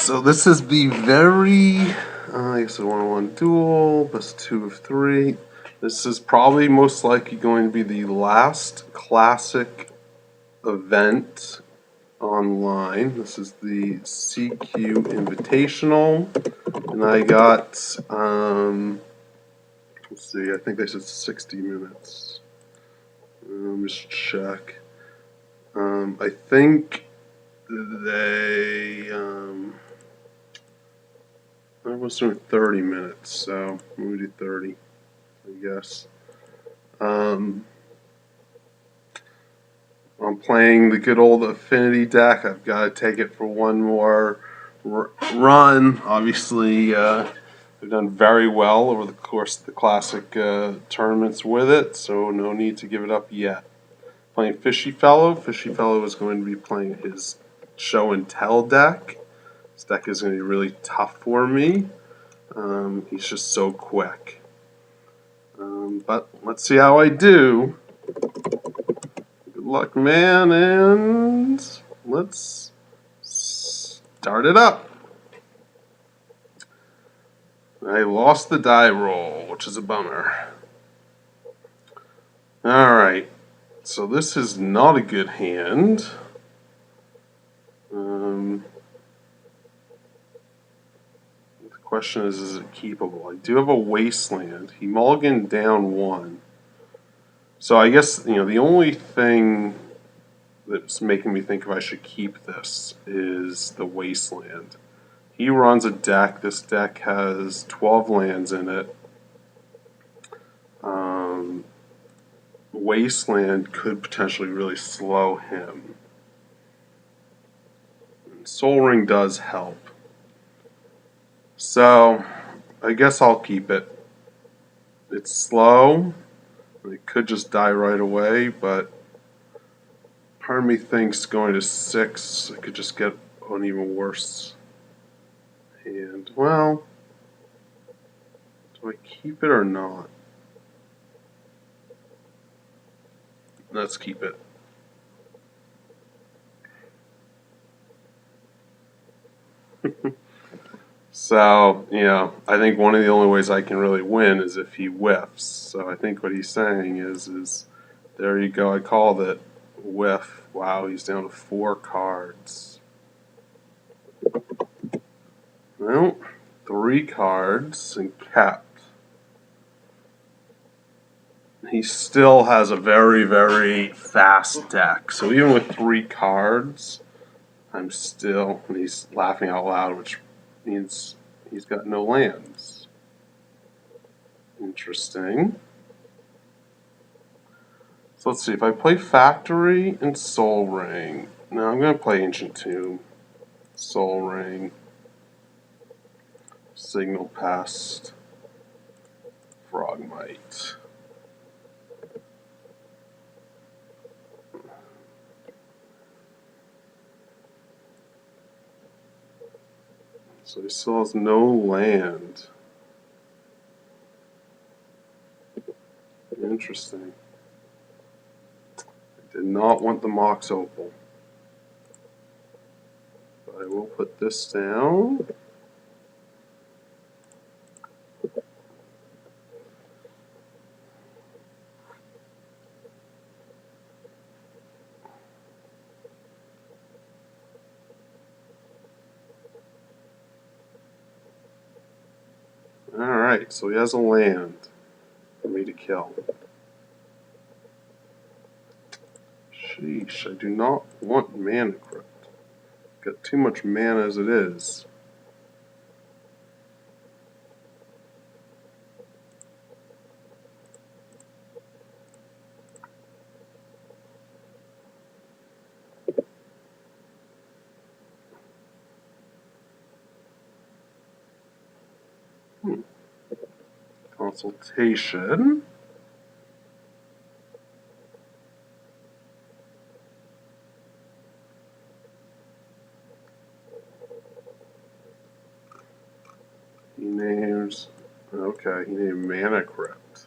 So this is the very, I guess a 1-on-1 duel, best 2 of 3. This is probably most likely going to be the last classic event online. This is the CQ Invitational, and I got, let's see, I think they said 60 minutes. Let me just check. I think they, I was doing 30 minutes, so we do 30, I guess. I'm playing the good old Affinity deck. I've got to take it for one more run. Obviously, I've done very well over the course of the classic tournaments with it, so no need to give it up yet. Playing FishyFellow. FishyFellow is going to be playing his Show and Tell deck. This deck is going to be really tough for me. He's just so quick. But let's see how I do. Good luck, man, and let's start it up. I lost the die roll, which is a bummer. Alright, so this is not a good hand. The question is it keepable? I do have a Wasteland. He mulliganed down 1. So I guess, the only thing that's making me think if I should keep this is the Wasteland. He runs a deck. This deck has 12 lands in it. Wasteland could potentially really slow him. And Soul Ring does help. So, I guess I'll keep it. It's slow. It could just die right away, but part of me thinks going to 6, I could just get an even worse hand. Well, do I keep it or not? Let's keep it. So, I think one of the only ways I can really win is if he whiffs. So I think what he's saying is there you go, I called it. Whiff. Wow, he's down to 4 cards. Well, 3 cards and kept. He still has a very, very fast deck. So even with 3 cards, and he's laughing out loud, which means he's got no lands. Interesting. So let's see, if I play Factory and Soul Ring, now I'm going to play Ancient Tomb, Soul Ring, Signal Pest, Frogmite. So he still has no land. Interesting. I did not want the Mox Opal. But I will put this down. Alright, so he has a land for me to kill. Sheesh, I do not want Mana Crypt. Got too much mana as it is. Consultation. He names, okay, he named Mana Crypt.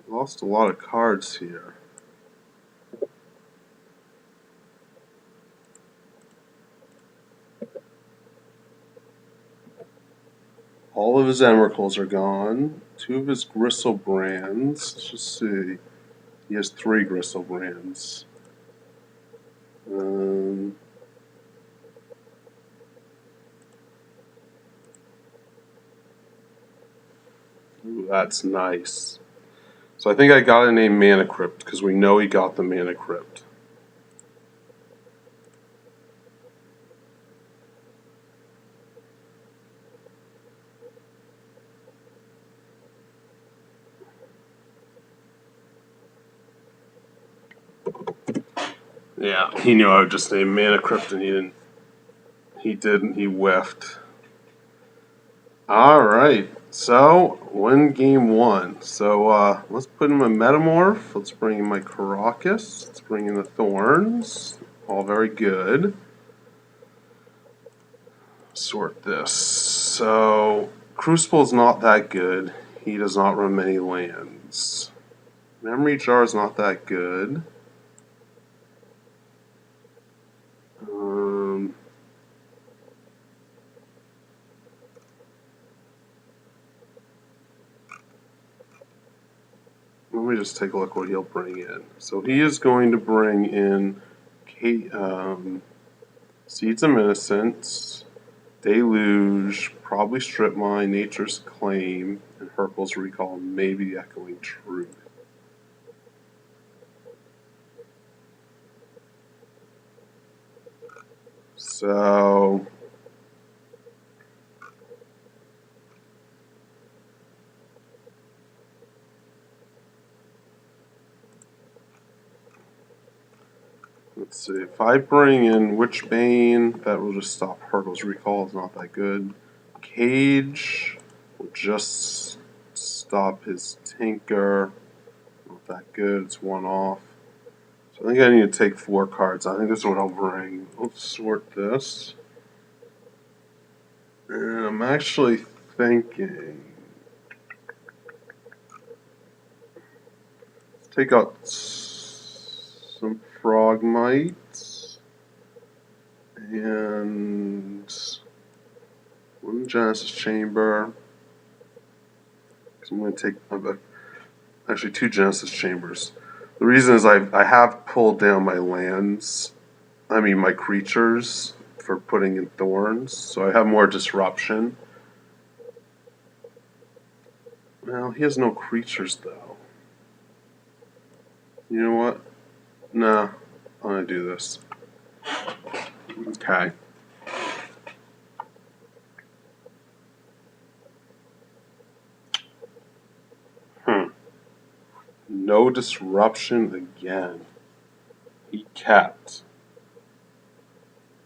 Lost a lot of cards here. All of his Emeralds are gone. 2 of his Gristle brands. Let's just see. He has 3 Gristle brands. Ooh, that's nice. So I think I got to name Mana Crypt because we know he got the Mana Crypt. Yeah, he knew I would just name Mana Crypt and he didn't. He didn't. He whiffed. Alright, so win game 1. So let's put in my Metamorph. Let's bring in my Caracas. Let's bring in the Thorns. All very good. Sort this. So Crucible's not that good. He does not run many lands. Memory Jar's not that good. Let me just take a look what he'll bring in. So he is going to bring in Seeds of Innocence, Deluge, probably Strip Mine, Nature's Claim, and Hercule's Recall, and maybe Echoing Truth. So let's see. If I bring in Witchbane, that will just stop Hercule's Recall. It's not that good. Cage will just stop his Tinker. Not that good. It's 1 off. So I think I need to take 4 cards. I think this is what I'll bring. Let's sort this. And I'm actually thinking. Let's take out some Frogmites. And 1 Genesis Chamber. So I'm going to take actually 2 Genesis Chambers. The reason is I have pulled down my lands. I mean my creatures for putting in Thorns, so I have more disruption. Well, he has no creatures though. You know what? Nah, I'm gonna do this. Okay. No disruption again. He kept.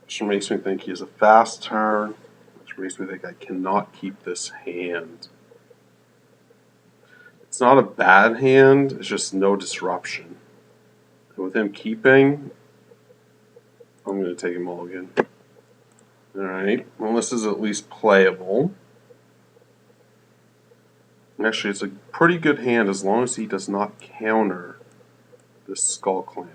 Which makes me think he has a fast turn. Which makes me think I cannot keep this hand. It's not a bad hand, it's just no disruption. And with him keeping, I'm going to take him all again. Alright, well this is at least playable. Actually, it's a pretty good hand as long as he does not counter this Skull Clamp.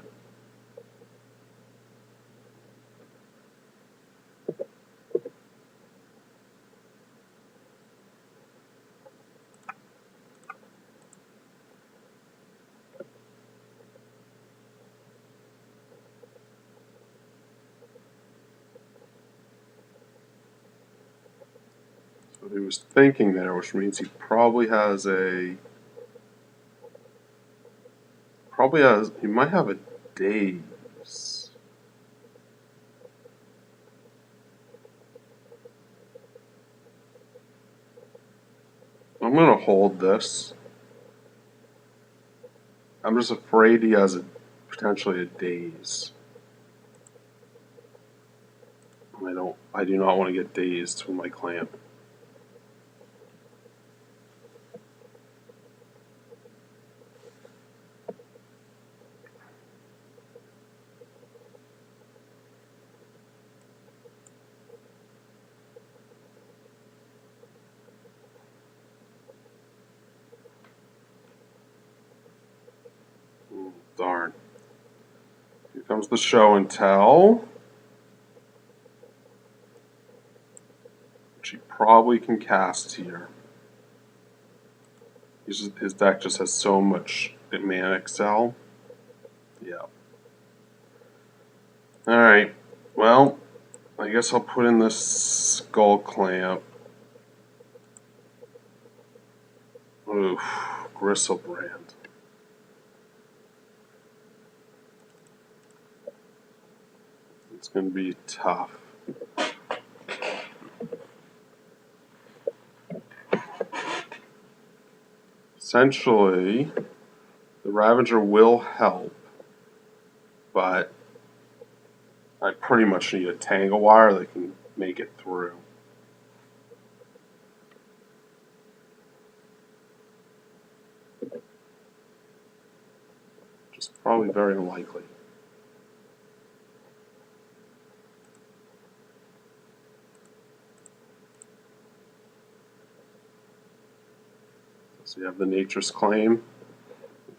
So he was thinking there, which means he probably has he might have a Daze. I'm going to hold this. I'm just afraid he has potentially a Daze. I do not want to get dazed with my clamp. Darn. Here comes the show and tell. which he probably can cast here. His deck just has so much mana excel. Yeah. Alright, well, I guess I'll put in this Skull Clamp. Oof, Gristlebrand. It's going to be tough. Essentially, the Ravager will help, but I pretty much need a Tangle Wire that can make it through. Which is probably very unlikely. So you have the Nature's Claim.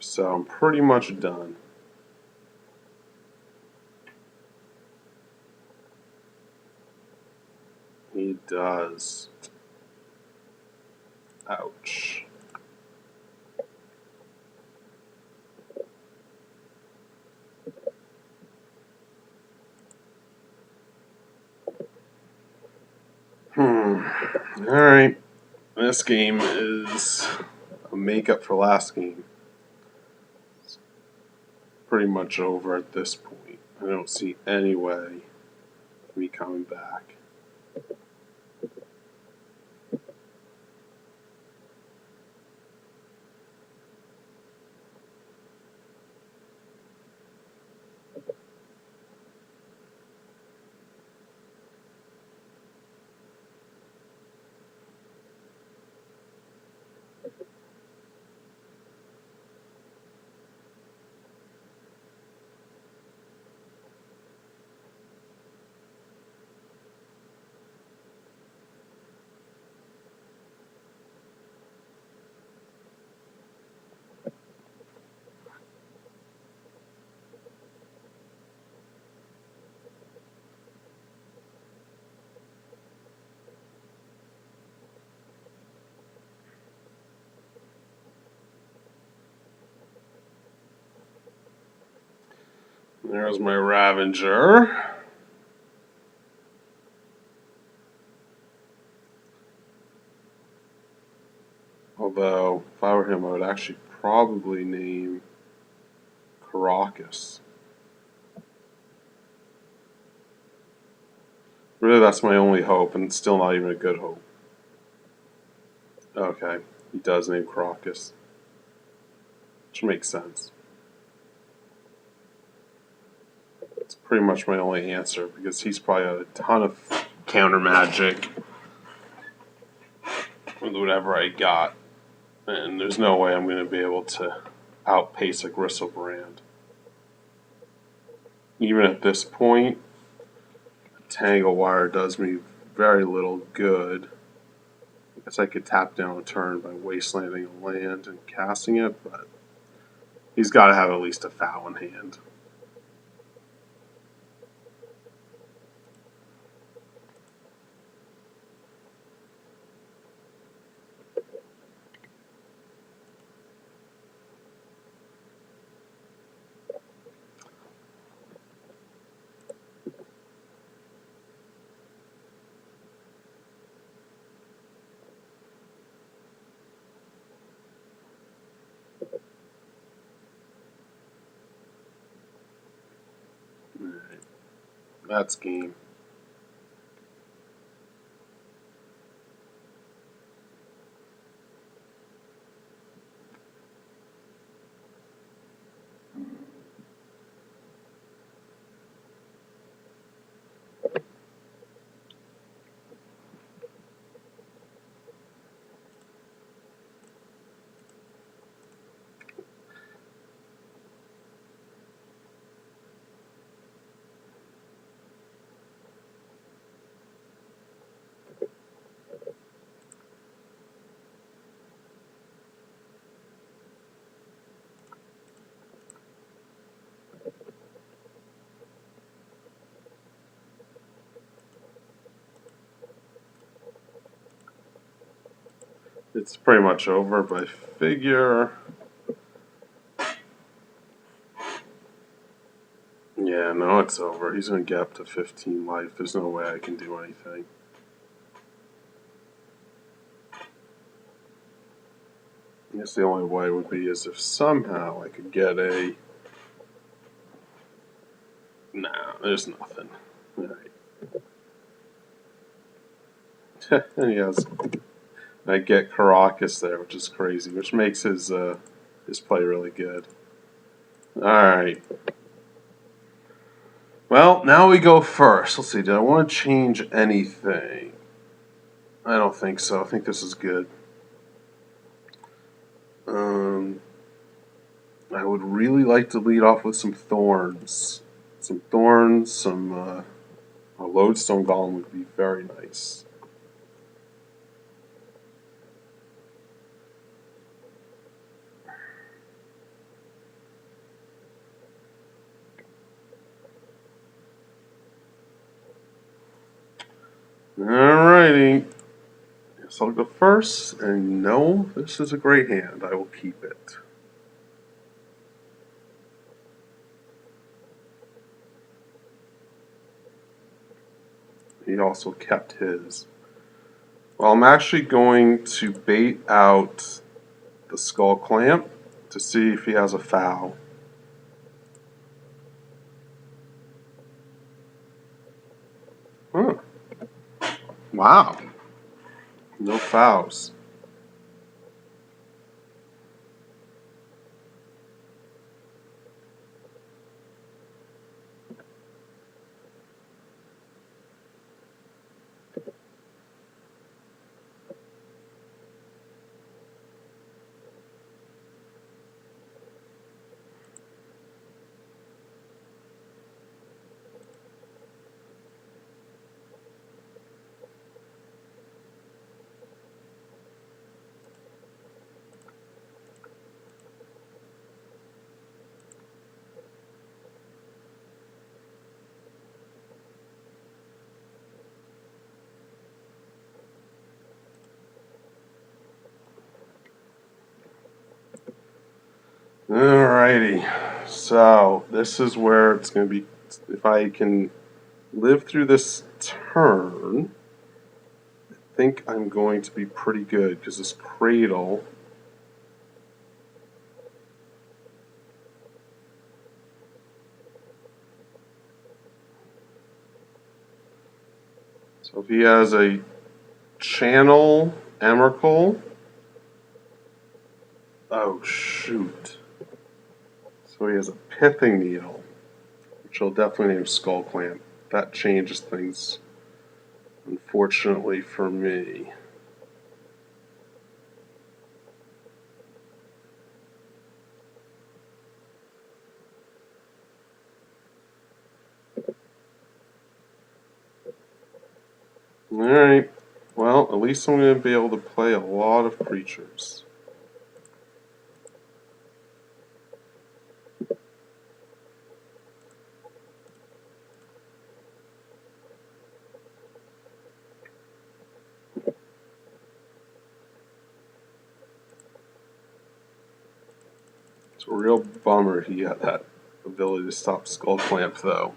So I'm pretty much done. He does. Ouch. Alright. This game is a makeup for last game. It's pretty much over at this point. I don't see any way of me coming back. There's my Ravager. Although, if I were him, I would actually probably name Caracas. Really, that's my only hope, and it's still not even a good hope. Okay, he does name Caracas. Which makes sense. It's pretty much my only answer, because he's probably got a ton of counter magic with whatever I got. And there's no way I'm going to be able to outpace a Gristlebrand. Even at this point, Tangle Wire does me very little good. I guess I could tap down a turn by wastelanding a land and casting it, but he's got to have at least a foul in hand. Alright, that's game. it's pretty much over, but I figure, yeah, no, it's over. He's going to get up to 15 life. There's no way I can do anything. I guess the only way would be is if somehow I could get a... Nah, there's nothing. All right. And he has... I get Caracas there, which is crazy, which makes his play really good. All right. Well, now we go first. Let's see. Did I want to change anything? I don't think so. I think this is good. I would really like to lead off with some thorns. Some thorns, some a lodestone golem would be very nice. Alrighty. Guess I'll go first, and no, this is a great hand. I will keep it. He also kept his. Well, I'm actually going to bait out the skull clamp to see if he has a foul. Huh. Wow. No fouls. Alrighty, so this is where it's going to be, if I can live through this turn, I think I'm going to be pretty good, because this cradle, so if he has a channel Emrakul, oh shoot, so he has a pithing needle, which I'll definitely name Skull Clamp. That changes things, unfortunately for me. Alright, well, at least I'm going to be able to play a lot of creatures. It's a real bummer he had that ability to stop Skull Clamp, though.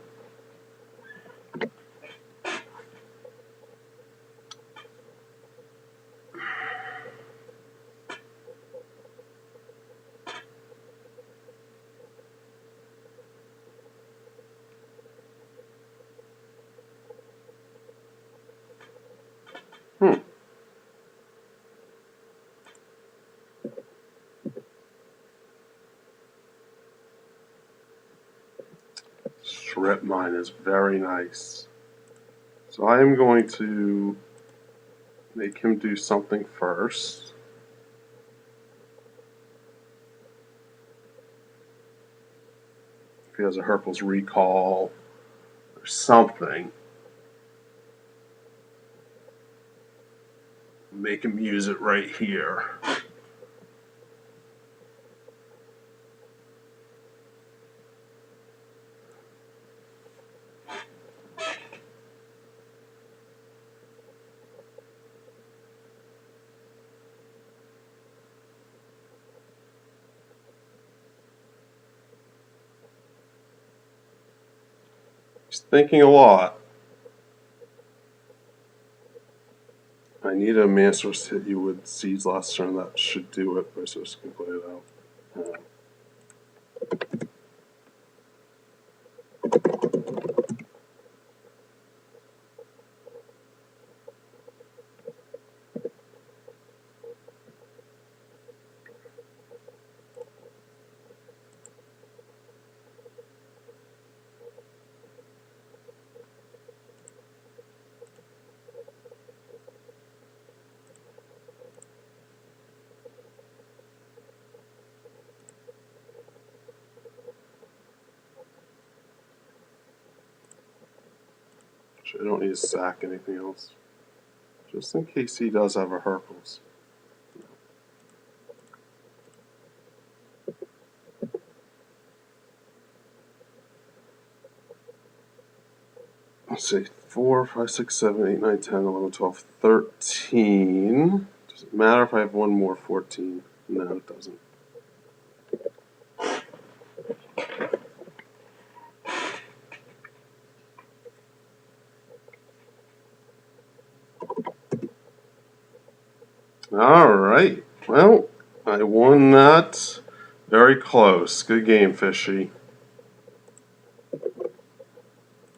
Strip Mine is very nice. So I am going to make him do something first. If he has a Hercule's Recall or something, make him use it right here. He's thinking a lot. I need a Mansource hit you with seeds last turn. That should do it. Mansource can play it out. I don't need to sack anything else. Just in case he does have a Hercules. Let's see, 4, 5, 6, 7, 8, 9, 10, 11, 12, 13. Does it matter if I have one more 14? No, it doesn't. All right. Well, I won that. Very close. Good game, Fishy.